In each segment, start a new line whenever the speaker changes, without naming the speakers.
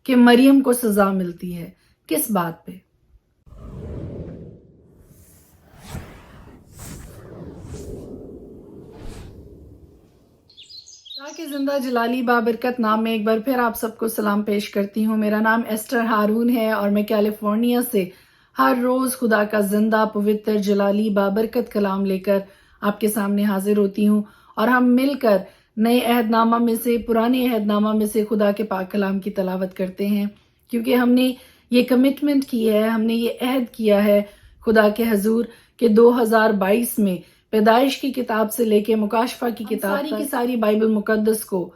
کہ مریم کو سزا ملتی ہے، کس بات پہ؟ کہ زندہ جلالی بابرکت نام میں ایک بار پھر آپ سب کو سلام پیش کرتی ہوں۔ میرا نام ایسٹر ہارون ہے اور میں کیلیفورنیا سے ہر روز خدا کا زندہ پوتر جلالی بابرکت کلام لے کر آپ کے سامنے حاضر ہوتی ہوں، اور ہم مل کر نئے عہد نامہ میں سے، پرانے عہد نامہ میں سے خدا کے پاک کلام کی تلاوت کرتے ہیں، کیونکہ ہم نے یہ کمٹمنٹ کی ہے، ہم نے یہ عہد کیا ہے خدا کے حضور کہ 2022 میں پیدائش کی کتاب سے لے کے مکاشفہ کی کتاب ساری کی ساری بائبل مقدس کو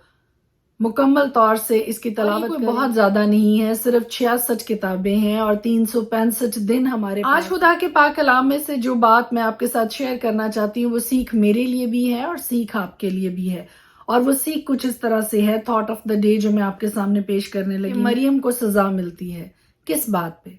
مکمل طور سے اس کی تلاوت کوئی بہت زیادہ نہیں ہے، صرف 66 کتابیں ہیں اور 365 دن ہمارے پاس۔ آج خدا کے پاک کلام میں سے جو بات میں آپ کے ساتھ شیئر کرنا چاہتی ہوں وہ سیکھ میرے لیے بھی ہے اور سیکھ آپ کے لیے بھی ہے، اور وہ سیکھ کچھ اس طرح سے ہے، تھاٹ آف دا ڈے جو میں آپ کے سامنے پیش کرنے لگی۔ مریم کو سزا ملتی ہے، کس بات پہ؟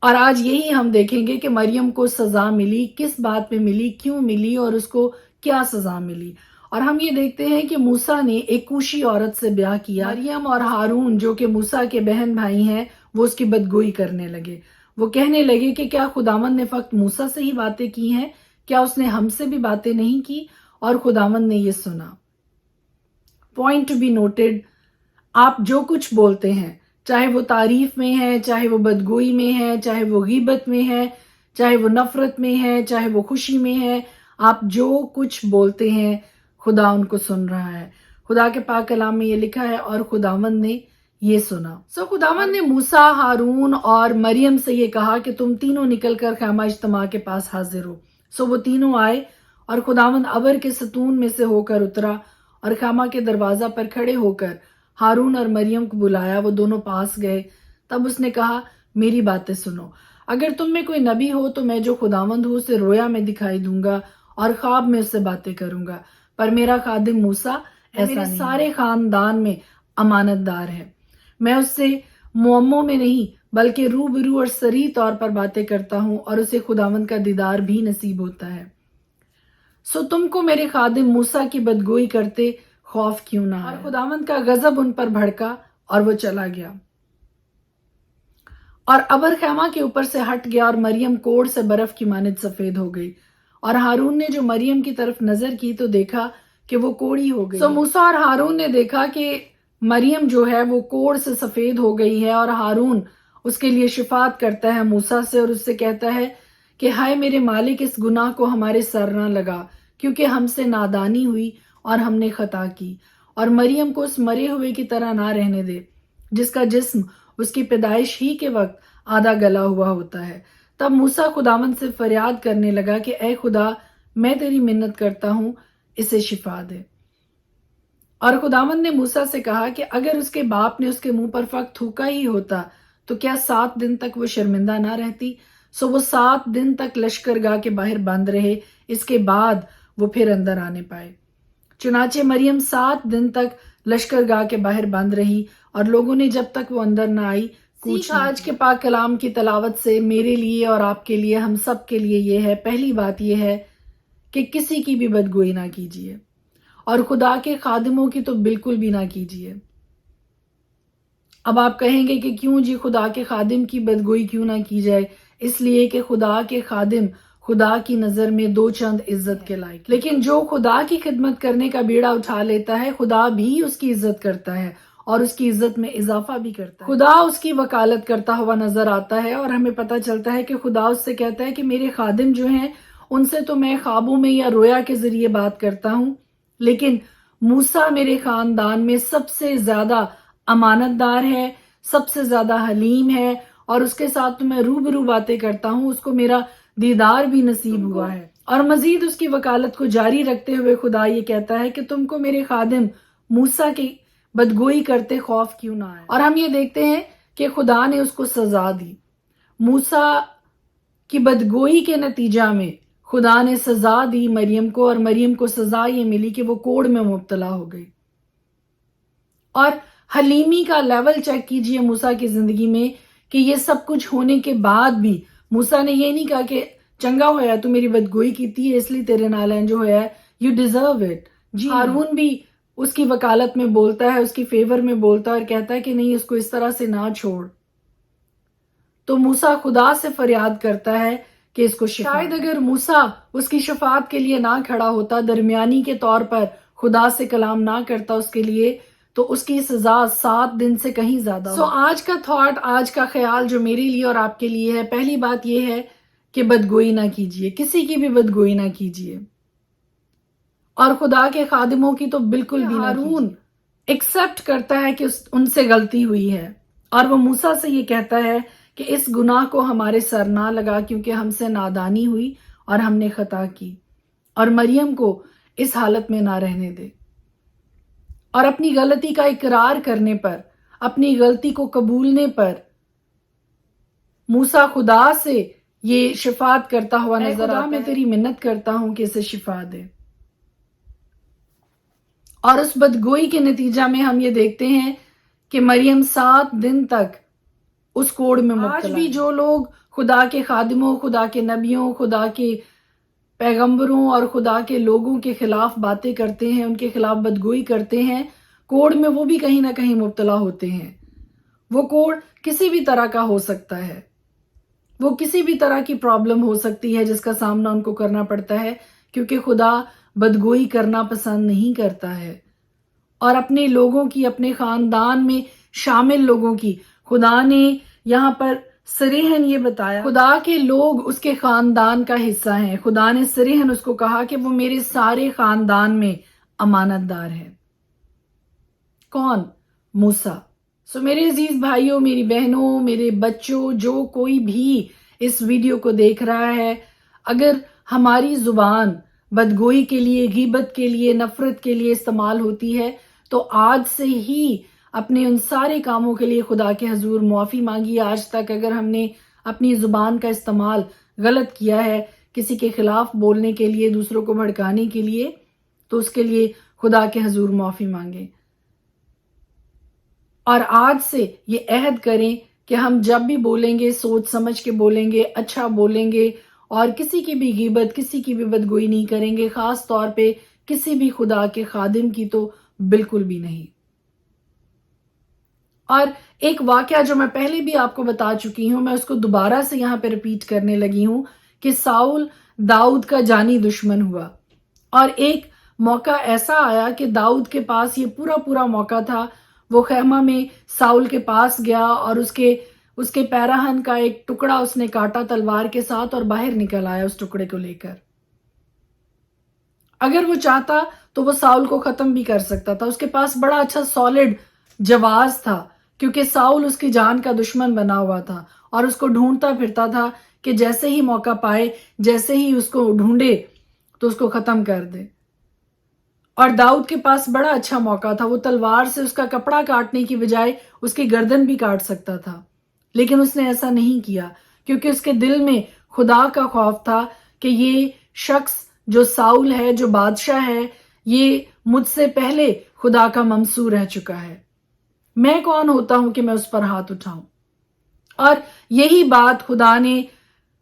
اور آج یہی ہم دیکھیں گے کہ مریم کو سزا ملی، کس بات پہ ملی، کیوں ملی، اور اس کو کیا سزا ملی۔ اور ہم یہ دیکھتے ہیں کہ موسیٰ نے ایک کوشی عورت سے بیاہ کیا۔ مریم اور ہارون جو کہ موسیٰ کے بہن بھائی ہیں، وہ اس کی بدگوئی کرنے لگے۔ وہ کہنے لگے کہ کیا خداوند نے فقط موسیٰ سے ہی باتیں کی ہیں؟ کیا اس نے ہم سے بھی باتیں نہیں کی؟ اور خداوند نے یہ سنا۔ پوائنٹ ٹو بی نوٹڈ، آپ جو کچھ بولتے ہیں، چاہے وہ تعریف میں ہے، چاہے وہ بدگوئی میں ہے، چاہے وہ غیبت میں ہے، چاہے وہ نفرت میں ہے، چاہے وہ خوشی میں ہے، آپ جو کچھ بولتے ہیں خدا ان کو سن رہا ہے۔ خدا کے پاک کلام میں یہ لکھا ہے اور خداوند نے یہ سنا۔ خداوند نے موسیٰ، ہارون اور مریم سے یہ کہا کہ تم تینوں نکل کر خیمہ اجتماع کے پاس حاضر ہو۔ وہ تینوں آئے اور خداوند ابر کے ستون میں سے ہو کر اترا اور خیمہ کے دروازہ پر کھڑے ہو کر ہارون اور مریم کو بلایا۔ وہ دونوں پاس گئے، تب اس نے کہا میری باتیں سنو۔ اگر تم میں کوئی نبی ہو تو میں جو خداوند ہوں اسے رویا میں دکھائی دوں گا اور خواب میں اس سے باتیں کروں گا، پر میرا خادم موسیٰ ایسا نہیں، سارے خاندان میں امانت دار ہے۔ میں اس سے معموں میں نہیں بلکہ روبرو اور صریح طور پر باتیں کرتا ہوں، اور اسے خداوند کا دیدار بھی نصیب ہوتا ہے۔ تم کو میرے خادم موسیٰ کی بدگوئی کرتے خوف کیوں نہ آیا؟ اور خداوند کا غضب ان پر بھڑکا اور وہ چلا گیا، اور ابر خیمہ کے اوپر سے ہٹ گیا اور مریم کوڑ سے برف کی مانند سفید ہو گئی۔ اور ہارون نے جو مریم کی طرف نظر کی تو دیکھا کہ وہ کوڑی ہو گئی۔ موسیٰ اور ہارون نے دیکھا کہ مریم جو ہے وہ کوڑ سے سفید ہو گئی ہے، اور ہارون اس کے لیے شفاعت کرتا ہے موسیٰ سے اور اس سے کہتا ہے کہ ہائے میرے مالک، اس گناہ کو ہمارے سر نہ لگا، کیونکہ ہم سے نادانی ہوئی اور ہم نے خطا کی، اور مریم کو اس مرے ہوئے کی طرح نہ رہنے دے جس کا جسم اس کی پیدائش ہی کے وقت آدھا گلا ہوا ہوتا ہے۔ تب موسیٰ خداوند سے فریاد کرنے لگا کہ اے خدا، میں تیری منت کرتا ہوں، اسے شفا دے۔ اور خداوند نے موسیٰ سے کہا کہ اگر اس کے باپ نے اس کے منہ پر فقط تھوکا ہی ہوتا تو کیا 7 دن تک وہ شرمندہ نہ رہتی؟ وہ 7 دن تک لشکرگاہ کے باہر بند رہے، اس کے بعد وہ پھر اندر آنے پائے۔ چنانچہ مریم 7 دن تک لشکرگاہ کے باہر بند رہی، اور لوگوں نے جب تک وہ اندر نہ آئی کچھ آج کے پاک کلام کی تلاوت سے میرے لیے اور آپ کے لیے، ہم سب کے لیے یہ ہے، پہلی بات یہ ہے کہ کسی کی بھی بدگوئی نہ کیجیے، اور خدا کے خادموں کی تو بالکل بھی نہ کیجیے۔ اب آپ کہیں گے کہ کیوں جی خدا کے خادم کی بدگوئی کیوں نہ کی جائے؟ اس لیے کہ خدا کے خادم خدا کی نظر میں 2 چند عزت کے لائق، لیکن جو خدا کی خدمت کرنے کا بیڑا اٹھا لیتا ہے خدا بھی اس کی عزت کرتا ہے اور اس کی عزت میں اضافہ بھی کرتا ہے۔ خدا اس کی وکالت کرتا ہوا نظر آتا ہے، اور ہمیں پتہ چلتا ہے کہ خدا اس سے کہتا ہے کہ میرے خادم جو ہیں ان سے تو میں خوابوں میں یا رویا کے ذریعے بات کرتا ہوں، لیکن موسیٰ میرے خاندان میں سب سے زیادہ امانت دار ہے، سب سے زیادہ حلیم ہے، اور اس کے ساتھ تو میں روبرو باتیں کرتا ہوں، اس کو میرا دیدار بھی نصیب ہوا ہے۔ اور مزید اس کی وکالت کو جاری رکھتے ہوئے خدا یہ کہتا ہے کہ تم کو میرے خادم موسیٰ کی بدگوئی کرتے خوف کیوں نہ آئے؟ اور ہم یہ دیکھتے ہیں کہ خدا نے اس کو سزا دی۔ موسیٰ کی بدگوئی کے نتیجہ میں خدا نے سزا دی مریم کو، اور مریم کو سزا یہ ملی کہ وہ کوڑ میں مبتلا ہو گئی۔ اور حلیمی کا لیول چیک کیجئے موسیٰ کی زندگی میں کہ یہ سب کچھ ہونے کے بعد بھی موسیٰ نے یہ نہیں کہا کہ چنگا ہویا تو میری بدگوئی کیتی ہے اس لیے تیرے نال انج ہویا ہے، یو ڈیزرو اٹ۔ جی ہارون بھی اس کی وکالت میں بولتا ہے، اس کی فیور میں بولتا ہے اور کہتا ہے کہ نہیں اس کو اس طرح سے نہ چھوڑ، تو موسیٰ خدا سے فریاد کرتا ہے کہ اس کو شفا۔ شاید اگر موسیٰ اس کی شفاعت کے لیے نہ کھڑا ہوتا، درمیانی کے طور پر خدا سے کلام نہ کرتا اس کے لیے، تو اس کی سزا 7 دن سے کہیں زیادہ ہو۔ آج کا تھاٹ، آج کا خیال جو میرے لیے اور آپ کے لیے ہے، پہلی بات یہ ہے کہ بدگوئی نہ کیجیے، کسی کی بھی بدگوئی نہ کیجیے، اور خدا کے خادموں کی تو بالکل بھی نہ۔ ہارون ایکسپٹ کرتا ہے کہ ان سے غلطی ہوئی ہے، اور وہ موسیٰ سے یہ کہتا ہے کہ اس گناہ کو ہمارے سر نہ لگا، کیونکہ ہم سے نادانی ہوئی اور ہم نے خطا کی، اور مریم کو اس حالت میں نہ رہنے دے۔ اور اپنی غلطی کا اقرار کرنے پر، اپنی غلطی کو قبولنے پر موسیٰ خدا سے یہ شفاعت کرتا ہوا نظر آتا ہے، میں تیری منت کرتا ہوں کہ اسے شفا دے۔ اور اس بدگوئی کے نتیجہ میں ہم یہ دیکھتے ہیں کہ مریم 7 دن تک اس کوڑ میں مبتلا۔ آج بھی جو لوگ خدا کے خادموں، خدا کے نبیوں، خدا کے پیغمبروں اور خدا کے لوگوں کے خلاف باتیں کرتے ہیں، ان کے خلاف بدگوئی کرتے ہیں، کوڑ میں وہ بھی کہیں نہ کہیں مبتلا ہوتے ہیں۔ وہ کوڑ کسی بھی طرح کا ہو سکتا ہے، وہ کسی بھی طرح کی پرابلم ہو سکتی ہے جس کا سامنا ان کو کرنا پڑتا ہے، کیونکہ خدا بدگوئی کرنا پسند نہیں کرتا ہے۔ اور اپنے لوگوں کی، اپنے خاندان میں شامل لوگوں کی، خدا نے یہاں پر صریحاً یہ بتایا، خدا کے لوگ اس کے خاندان کا حصہ ہیں۔ خدا نے صریحاً اس کو کہا کہ وہ میرے سارے خاندان میں امانت دار ہے۔ کون؟ موسیٰ۔ میرے عزیز بھائیوں، میری بہنوں، میرے بچوں، جو کوئی بھی اس ویڈیو کو دیکھ رہا ہے، اگر ہماری زبان بدگوئی کے لیے، غیبت کے لیے، نفرت کے لیے استعمال ہوتی ہے، تو آج سے ہی اپنے ان سارے کاموں کے لیے خدا کے حضور معافی مانگی۔ آج تک اگر ہم نے اپنی زبان کا استعمال غلط کیا ہے کسی کے خلاف بولنے کے لیے، دوسروں کو بھڑکانے کے لیے، تو اس کے لیے خدا کے حضور معافی مانگیں، اور آج سے یہ عہد کریں کہ ہم جب بھی بولیں گے سوچ سمجھ کے بولیں گے، اچھا بولیں گے، اور کسی کی بھی غیبت، کسی کی بھی بدگوئی نہیں کریں گے، خاص طور پہ کسی بھی خدا کے خادم کی تو بالکل بھی نہیں۔ اور ایک واقعہ جو میں پہلے بھی آپ کو بتا چکی ہوں، میں اس کو دوبارہ سے یہاں پہ ریپیٹ کرنے لگی ہوں، کہ ساؤل داؤد کا جانی دشمن ہوا، اور ایک موقع ایسا آیا کہ داؤد کے پاس یہ پورا موقع تھا، وہ خیمہ میں ساؤل کے پاس گیا اور اس کے پیراہن کا ایک ٹکڑا اس نے کاٹا تلوار کے ساتھ اور باہر نکل آیا اس ٹکڑے کو لے کر۔ اگر وہ چاہتا تو وہ ساؤل کو ختم بھی کر سکتا تھا، اس کے پاس بڑا اچھا سالڈ جواز تھا، کیونکہ ساؤل اس کی جان کا دشمن بنا ہوا تھا اور اس کو ڈھونڈتا پھرتا تھا کہ جیسے ہی موقع پائے، جیسے ہی اس کو ڈھونڈے تو اس کو ختم کر دے۔ اور داؤد کے پاس بڑا اچھا موقع تھا، وہ تلوار سے اس کا کپڑا کاٹنے کی بجائے اس کی گردن بھی کاٹ سکتا تھا، لیکن اس نے ایسا نہیں کیا، کیونکہ اس کے دل میں خدا کا خوف تھا کہ یہ شخص جو ساؤل ہے، جو بادشاہ ہے، یہ مجھ سے پہلے خدا کا ممسو رہ چکا ہے، میں کون ہوتا ہوں کہ میں اس پر ہاتھ اٹھاؤں۔ اور یہی بات خدا نے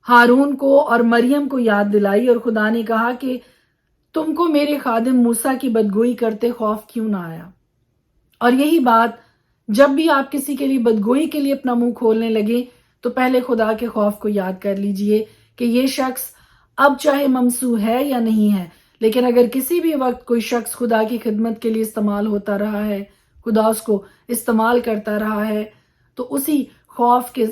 ہارون کو اور مریم کو یاد دلائی، اور خدا نے کہا کہ تم کو میرے خادم موسیٰ کی بدگوئی کرتے خوف کیوں نہ آیا۔ اور یہی بات جب بھی آپ کسی کے لیے بدگوئی کے لیے اپنا منہ کھولنے لگے تو پہلے خدا کے خوف کو یاد کر لیجئے کہ یہ شخص اب چاہے ممسو ہے یا نہیں ہے، لیکن اگر کسی بھی وقت کوئی شخص خدا کی خدمت کے لیے استعمال ہوتا رہا ہے، خدا اس کو استعمال کرتا رہا ہے، تو اسی خوف کے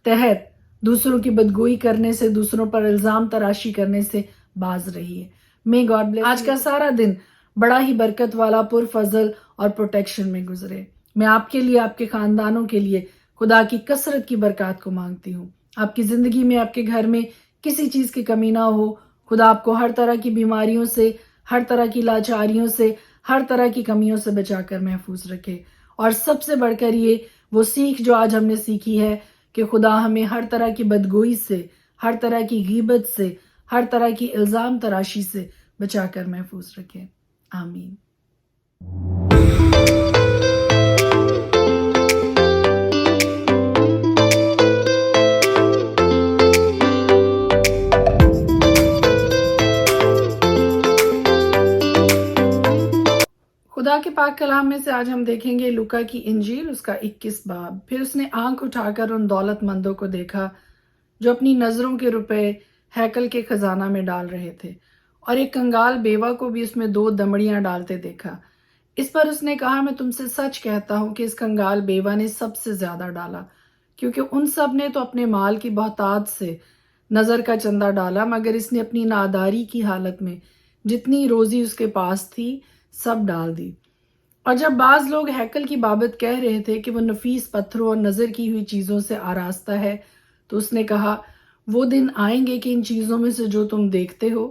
تحت دوسروں کی بدگوئی کرنے سے، دوسروں پر الزام تراشی کرنے سے باز رہیے۔ میں گاڈ بلیس۔ آج کا سارا دن بڑا ہی برکت والا، پر فضل اور پروٹیکشن میں گزرے۔ میں آپ کے لیے، آپ کے خاندانوں کے لیے خدا کی کثرت کی برکات کو مانگتی ہوں۔ آپ کی زندگی میں، آپ کے گھر میں کسی چیز کی کمی نہ ہو۔ خدا آپ کو ہر طرح کی بیماریوں سے، ہر طرح کی لاچاریوں سے، ہر طرح کی کمیوں سے بچا کر محفوظ رکھے۔ اور سب سے بڑھ کر یہ وہ سیکھ جو آج ہم نے سیکھی ہے کہ خدا ہمیں ہر طرح کی بدگوئی سے، ہر طرح کی غیبت سے، ہر طرح کی الزام تراشی سے بچا کر محفوظ رکھے۔ آمین۔ پاک کلام میں سے آج ہم دیکھیں گے لوکا کی انجیل اس کا 21 باب۔ پھر اس نے آنکھ اٹھا کر ان دولت مندوں کو دیکھا جو اپنی نظروں کے روپے ہیکل کے خزانہ میں ڈال رہے تھے، اور ایک کنگال بیوہ کو بھی اس میں 2 دمڑیاں ڈالتے دیکھا۔ اس پر اس نے کہا، میں تم سے سچ کہتا ہوں کہ اس کنگال بیوہ نے سب سے زیادہ ڈالا، کیونکہ ان سب نے تو اپنے مال کی بہتات سے نظر کا چندہ ڈالا، مگر اس نے اپنی ناداری کی حالت میں جتنی روزی اس کے پاس تھی سب ڈال دی۔ اور جب بعض لوگ ہیکل کی بابت کہہ رہے تھے کہ وہ نفیس پتھروں اور نظر کی ہوئی چیزوں سے آراستہ ہے، تو اس نے کہا، وہ دن آئیں گے کہ ان چیزوں میں سے جو تم دیکھتے ہو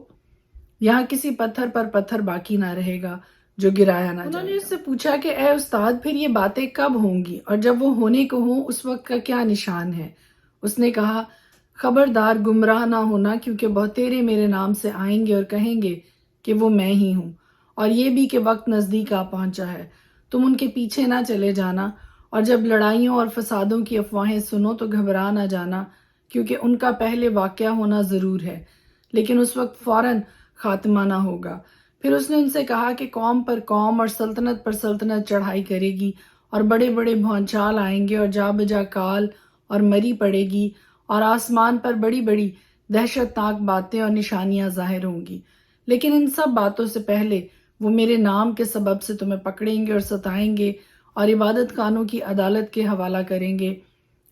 یہاں کسی پتھر پر پتھر باقی نہ رہے گا جو گرایا نہ جائے گا۔ انہوں نے اس سے پوچھا کہ اے استاد، پھر یہ باتیں کب ہوں گی، اور جب وہ ہونے کو ہوں اس وقت کا کیا نشان ہے؟ اس نے کہا، خبردار گمراہ نہ ہونا، کیونکہ بہتیرے میرے نام سے آئیں گے اور کہیں گے کہ وہ میں ہی ہوں، اور یہ بھی کہ وقت نزدیک آ پہنچا ہے۔ تم ان کے پیچھے نہ چلے جانا، اور جب لڑائیوں اور فسادوں کی افواہیں سنو تو گھبرا نہ جانا، کیونکہ ان کا پہلے واقعہ ہونا ضرور ہے، لیکن اس وقت فوراً خاتمہ نہ ہوگا۔ پھر اس نے ان سے کہا کہ قوم پر قوم اور سلطنت پر سلطنت چڑھائی کرے گی، اور بڑے بڑے بھونچال آئیں گے، اور جا بجا کال اور مری پڑے گی، اور آسمان پر بڑی بڑی دہشت ناک باتیں اور نشانیاں ظاہر ہوں گی۔ لیکن ان سب باتوں سے پہلے وہ میرے نام کے سبب سے تمہیں پکڑیں گے اور ستائیں گے، اور عبادت خانوں کی عدالت کے حوالہ کریں گے،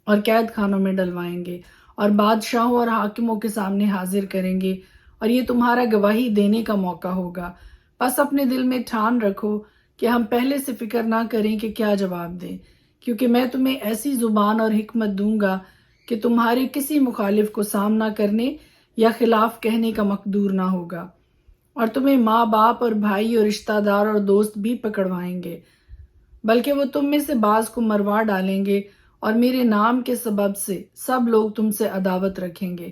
اور قید خانوں میں ڈلوائیں گے، اور بادشاہوں اور حاکموں کے سامنے حاضر کریں گے، اور یہ تمہارا گواہی دینے کا موقع ہوگا۔ پس اپنے دل میں ٹھان رکھو کہ ہم پہلے سے فکر نہ کریں کہ کیا جواب دیں، کیونکہ میں تمہیں ایسی زبان اور حکمت دوں گا کہ تمہارے کسی مخالف کو سامنا کرنے یا خلاف کہنے کا مقدور نہ ہوگا، اور تمہیں ماں باپ اور بھائی اور رشتہ دار اور دوست بھی پکڑوائیں گے، بلکہ وہ تم میں سے بعض کو مروا ڈالیں گے، اور میرے نام کے سبب سے سب لوگ تم سے عداوت رکھیں گے،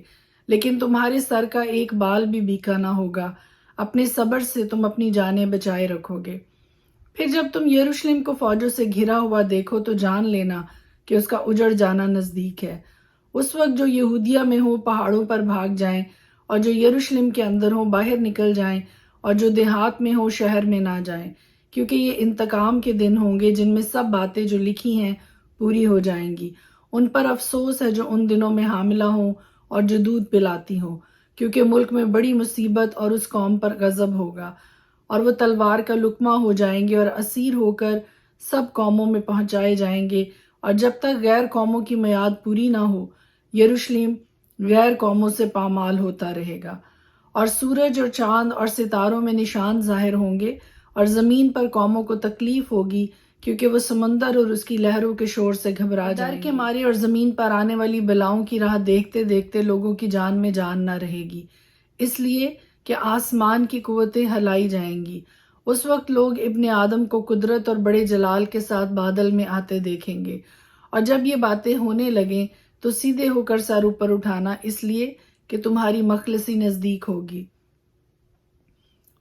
لیکن تمہارے سر کا ایک بال بھی بیکا نہ ہوگا۔ اپنے صبر سے تم اپنی جانیں بچائے رکھو گے۔ پھر جب تم یروشلم کو فوجوں سے گھرا ہوا دیکھو تو جان لینا کہ اس کا اجڑ جانا نزدیک ہے۔ اس وقت جو یہودیہ میں ہو پہاڑوں پر بھاگ جائیں، اور جو یروشلم کے اندر ہوں باہر نکل جائیں، اور جو دیہات میں ہو شہر میں نہ جائیں، کیونکہ یہ انتقام کے دن ہوں گے جن میں سب باتیں جو لکھی ہیں پوری ہو جائیں گی۔ ان پر افسوس ہے جو ان دنوں میں حاملہ ہوں اور جو دودھ پلاتی ہوں، کیونکہ ملک میں بڑی مصیبت اور اس قوم پر غضب ہوگا، اور وہ تلوار کا لقمہ ہو جائیں گے اور اسیر ہو کر سب قوموں میں پہنچائے جائیں گے، اور جب تک غیر قوموں کی میعاد پوری نہ ہو یروشلم غیر قوموں سے پامال ہوتا رہے گا۔ اور سورج اور چاند اور ستاروں میں نشان ظاہر ہوں گے، اور زمین پر قوموں کو تکلیف ہوگی، کیونکہ وہ سمندر اور اس کی لہروں کے شور سے گھبرا جائیں گے۔ ڈر کے مارے اور زمین پر آنے والی بلاؤں کی راہ دیکھتے دیکھتے لوگوں کی جان میں جان نہ رہے گی، اس لیے کہ آسمان کی قوتیں ہلائی جائیں گی۔ اس وقت لوگ ابن آدم کو قدرت اور بڑے جلال کے ساتھ بادل میں آتے دیکھیں گے، اور جب یہ باتیں ہونے لگیں تو سیدھے ہو کر سر اوپر اٹھانا، اس لیے کہ تمہاری مخلصی نزدیک ہوگی۔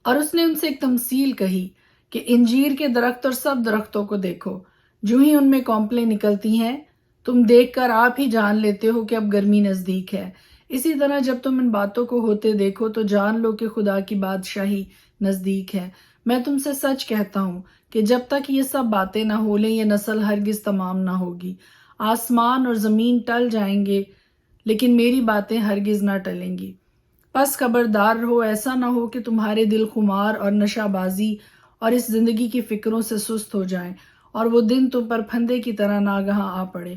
اور اس نے ان سے ایک تمثیل کہی کہ انجیر کے درخت اور سب درختوں کو دیکھو، جو ہی ان میں کونپلیں نکلتی ہیں تم دیکھ کر آپ ہی جان لیتے ہو کہ اب گرمی نزدیک ہے۔ اسی طرح جب تم ان باتوں کو ہوتے دیکھو تو جان لو کہ خدا کی بادشاہی نزدیک ہے۔ میں تم سے سچ کہتا ہوں کہ جب تک یہ سب باتیں نہ ہو لیں یہ نسل ہرگز تمام نہ ہوگی۔ آسمان اور زمین ٹل جائیں گے لیکن میری باتیں ہرگز نہ ٹلیں گی۔ پس خبردار رہو، ایسا نہ ہو کہ تمہارے دل خمار اور نشہ بازی اور اس زندگی کی فکروں سے سست ہو جائیں، اور وہ دن تم پر پھندے کی طرح ناگہاں آ پڑے،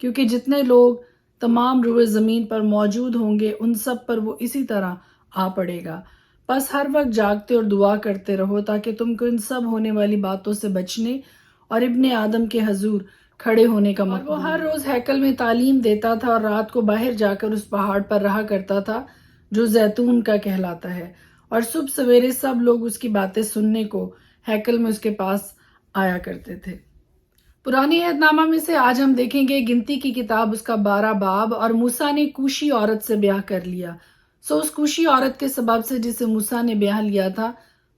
کیونکہ جتنے لوگ تمام روئے زمین پر موجود ہوں گے ان سب پر وہ اسی طرح آ پڑے گا۔ بس ہر وقت جاگتے اور دعا کرتے رہو تاکہ تم کو ان سب ہونے والی باتوں سے بچنے اور ابن آدم کے حضور کھڑے ہونے کا موقع۔ وہ ہر روز ہیکل میں تعلیم دیتا تھا اور رات کو باہر جا کر اس پہاڑ پر رہا کرتا تھا جو زیتون کا کہلاتا ہے، اور صبح سویرے سب لوگ اس کی باتیں سننے کو ہیکل میں اس کے پاس آیا کرتے تھے۔ پرانی عہد نامہ میں سے آج ہم دیکھیں گے گنتی کی کتاب اس کا 12 باب، اور موسیٰ نے کوشی عورت سے بیاہ کر لیا۔ سو اس کوشی عورت کے سبب سے جسے موسیٰ نے بیاہ لیا تھا،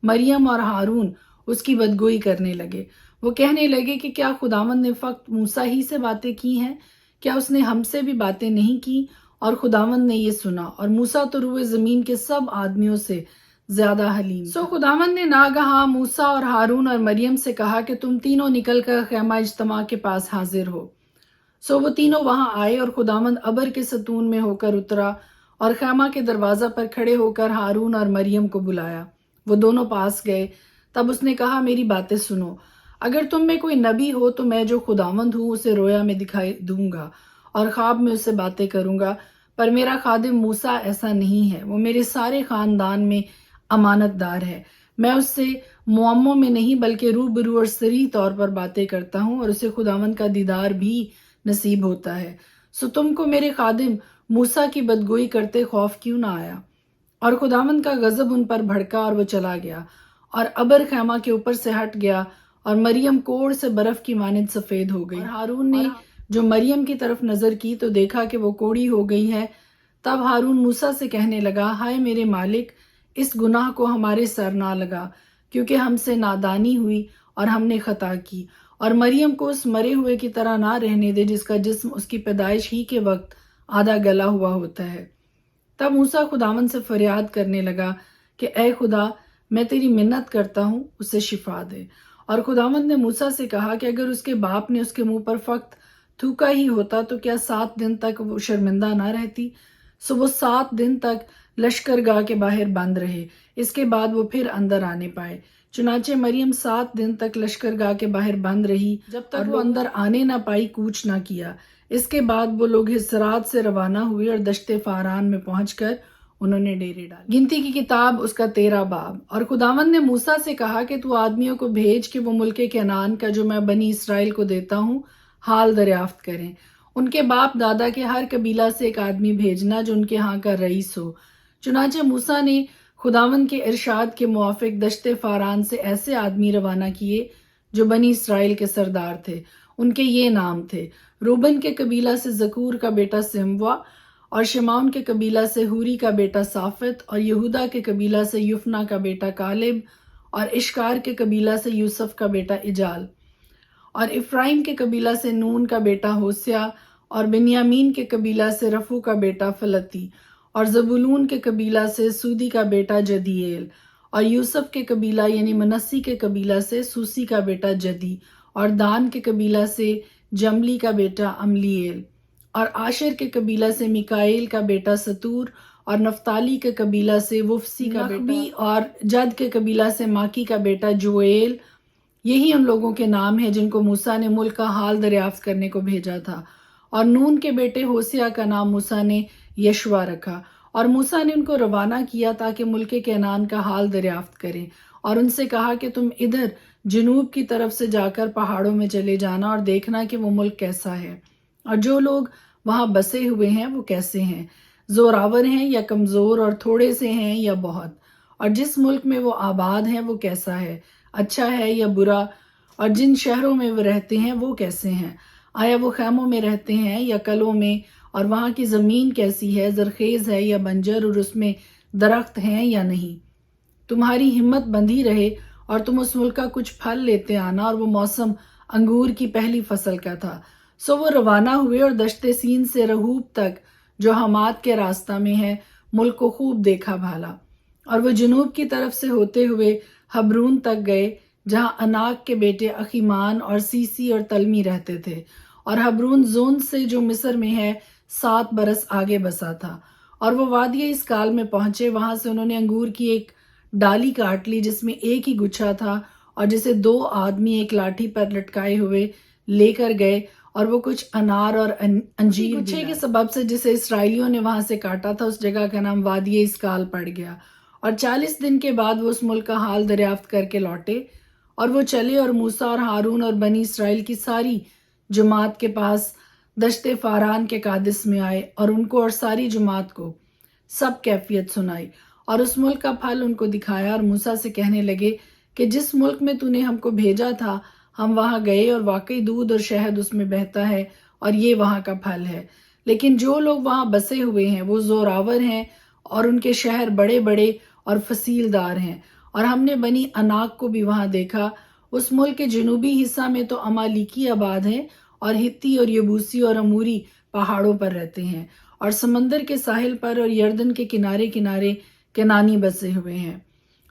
مریم اور ہارون اس کی بدگوئی کرنے لگے۔ وہ کہنے لگے کہ کیا خداوند نے فقط موسیٰ ہی سے باتیں کی ہیں؟ کیا اس نے ہم سے بھی باتیں نہیں کی؟ اور خداوند نے یہ سنا، اور موسیٰ تو روئے زمین کے سب آدمیوں سے زیادہ حلیم تھا۔ خداوند نے ناگہاں موسیٰ اور ہارون اور مریم سے کہا کہ تم تینوں نکل کر خیمہ اجتماع کے پاس حاضر ہو۔ وہ تینوں وہاں آئے اور خداوند ابر کے ستون میں ہو کر اترا اور خیمہ کے دروازہ پر کھڑے ہو کر ہارون اور مریم کو بلایا۔ وہ دونوں پاس گئے۔ تب اس نے کہا میری باتیں سنو، اگر تم میں کوئی نبی ہو تو میں جو خداوند ہوں اسے رویا میں دکھائی دوں گا اور خواب میں اس سے باتیں کروں گا، پر میرا خادم موسیٰ ایسا نہیں ہے، وہ میرے سارے خاندان میں امانت دار ہے۔ میں اس سے معموں میں نہیں بلکہ روبرو اور صریح طور پر باتیں کرتا ہوں اور اسے خداوند کا دیدار بھی نصیب ہوتا ہے۔ تم کو میرے خادم موسیٰ کی بدگوئی کرتے خوف کیوں نہ آیا؟ اور خداوند کا غضب ان پر بھڑکا اور وہ چلا گیا اور ابر خیمہ کے اوپر سے ہٹ گیا اور مریم کوڑ سے برف کی مانند سفید ہو گئی۔ اور ہارون نے جو مریم کی طرف نظر کی تو دیکھا کہ وہ کوڑی ہو گئی ہے۔ تب ہارون موسیٰ سے کہنے لگا، ہائے میرے مالک، اس گناہ کو ہمارے سر نہ لگا، کیونکہ ہم سے نادانی ہوئی اور ہم نے خطا کی، اور مریم کو اس مرے ہوئے کی طرح نہ رہنے دے جس کا جسم اس کی پیدائش ہی کے وقت آدھا گلا ہوا ہوتا ہے۔ تب موسیٰ خداوند سے فریاد کرنے لگا کہ اے خدا، میں تیری منت کرتا ہوں، اسے شفا دے۔ اور خداوند نے موسیٰ سے کہا کہ اگر اس کے باپ نے اس کے منہ پر فقط تھوکا ہی ہوتا تو کیا 7 دن تک وہ شرمندہ نہ رہتی؟ وہ 7 دن تک لشکرگاہ کے باہر بند رہے، اس کے بعد وہ پھر اندر آنے پائے۔ چنانچہ مریم 7 دن تک لشکرگاہ کے باہر بند رہی، جب تک وہ اندر آنے نہ پائی، کوچ نہ کیا۔ اس کے بعد وہ لوگ حسرات سے روانہ ہوئے اور دشت فاران میں پہنچ کر انہوں نے ڈیرے ڈالے۔ گنتی کی کتاب اس کا 13 باب۔ اور خداوند نے موسیٰ سے کہا کہ تو آدمیوں کو بھیج کہ وہ ملک کنعان کا جو میں بنی اسرائیل کو دیتا ہوں حال دریافت کریں۔ ان کے باپ دادا کے ہر قبیلہ سے ایک آدمی بھیجنا جو ان کے ہاں کا رئیس ہو۔ چنانچہ موسیٰ نے خداوند کے ارشاد کے موافق دشت فاران سے ایسے آدمی روانہ کیے جو بنی اسرائیل کے سردار تھے۔ ان کے یہ نام تھے: روبن کے قبیلہ سے زکور کا بیٹا سموا، اور شمعون کے قبیلہ سے ہوری کا بیٹا صافت، اور یہودا کے قبیلہ سے یفنا کا بیٹا کالب، اور اشکار کے قبیلہ سے یوسف کا بیٹا اجال، اور افرائیم کے قبیلہ سے نون کا بیٹا ہوسیا، اور بنیامین کے قبیلہ سے رفو کا بیٹا فلتی، اور زبولون کے قبیلہ سے سودی کا بیٹا جدیئیل، اور یوسف کے قبیلہ یعنی منسی کے قبیلہ سے سوسی کا بیٹا جدی، اور دان کے قبیلہ سے جملی کا بیٹا املیل، اور عاشر کے قبیلہ سے میکائیل کا بیٹا ستور، اور نفتالی کے قبیلہ سے وفسی کا بیٹا، اور جد کے قبیلہ سے ماکی کا بیٹا جویل۔ یہی ان لوگوں کے نام ہیں جن کو موسیٰ نے ملک کا حال دریافت کرنے کو بھیجا تھا۔ اور نون کے بیٹے ہوسیا کا نام موسیٰ نے یشوا رکھا، اور موسیٰ نے ان کو روانہ کیا تاکہ ملک کنعان کا حال دریافت کریں، اور ان سے کہا کہ تم ادھر جنوب کی طرف سے جا کر پہاڑوں میں چلے جانا اور دیکھنا کہ وہ ملک کیسا ہے، اور جو لوگ وہاں بسے ہوئے ہیں وہ کیسے ہیں، زوراور ہیں یا کمزور، اور تھوڑے سے ہیں یا بہت، اور جس ملک میں وہ آباد ہیں وہ کیسا ہے، اچھا ہے یا برا، اور جن شہروں میں وہ رہتے ہیں وہ کیسے ہیں، آیا وہ خیموں میں رہتے ہیں یا کلوں میں، اور وہاں کی زمین کیسی ہے، زرخیز ہے یا بنجر، اور اس میں درخت ہیں یا نہیں۔ تمہاری ہمت بندھی رہے اور تم اس ملک کا کچھ پھل لیتے آنا۔ اور وہ موسم انگور کی پہلی فصل کا تھا۔ وہ روانہ ہوئے اور دشت سین سے رہوب تک جو حمات کے راستہ میں ہے ملک کو خوب دیکھا بھالا، اور وہ جنوب کی طرف سے ہوتے ہوئے حبرون تک گئے جہاں اناک کے بیٹے اخیمان اور سیسی اور تلمی رہتے تھے، اور حبرون زون سے جو مصر میں ہے 7 برس آگے بسا تھا۔ اور وہ وادی اسکال میں پہنچے، وہاں سے انہوں نے انگور کی ایک ڈالی کاٹ لی جس میں ایک ہی گچھا تھا، اور جسے 2 آدمی ایک لاٹھی پر لٹکائے ہوئے لے کر گئے، اور وہ کچھ انار اور انجیر گچھے کے سبب سے جسے اسرائیلیوں نے وہاں سے کاٹا تھا اس جگہ کا نام وادی اسکال پڑ گیا۔ اور 40 دن کے بعد وہ اس ملک کا حال دریافت کر کے لوٹے، اور وہ چلے اور موسیٰ اور ہارون اور بنی اسرائیل کی ساری جماعت کے پاس دشت فاران کے قادس میں آئے، اور ان کو اور ساری جماعت کو سب کیفیت سنائی، اور اس ملک کا پھل ان کو دکھایا، اور موسیٰ سے کہنے لگے کہ جس ملک میں تو نے ہم کو بھیجا تھا ہم وہاں گئے، اور واقعی دودھ اور شہد اس میں بہتا ہے، اور یہ وہاں کا پھل ہے، لیکن جو لوگ وہاں بسے ہوئے ہیں وہ زوراور ہیں، اور ان کے شہر بڑے بڑے اور فصیل دار ہیں۔ اور ہم نے بنی اناک کو بھی وہاں دیکھا۔ اس ملک کے جنوبی حصہ میں تو امالیکی آباد ہیں، اور ہتی اور یبوسی اور اموری پہاڑوں پر رہتے ہیں، اور سمندر کے ساحل پر اور یردن کے کنارے کنارے کنانی بسے ہوئے ہیں۔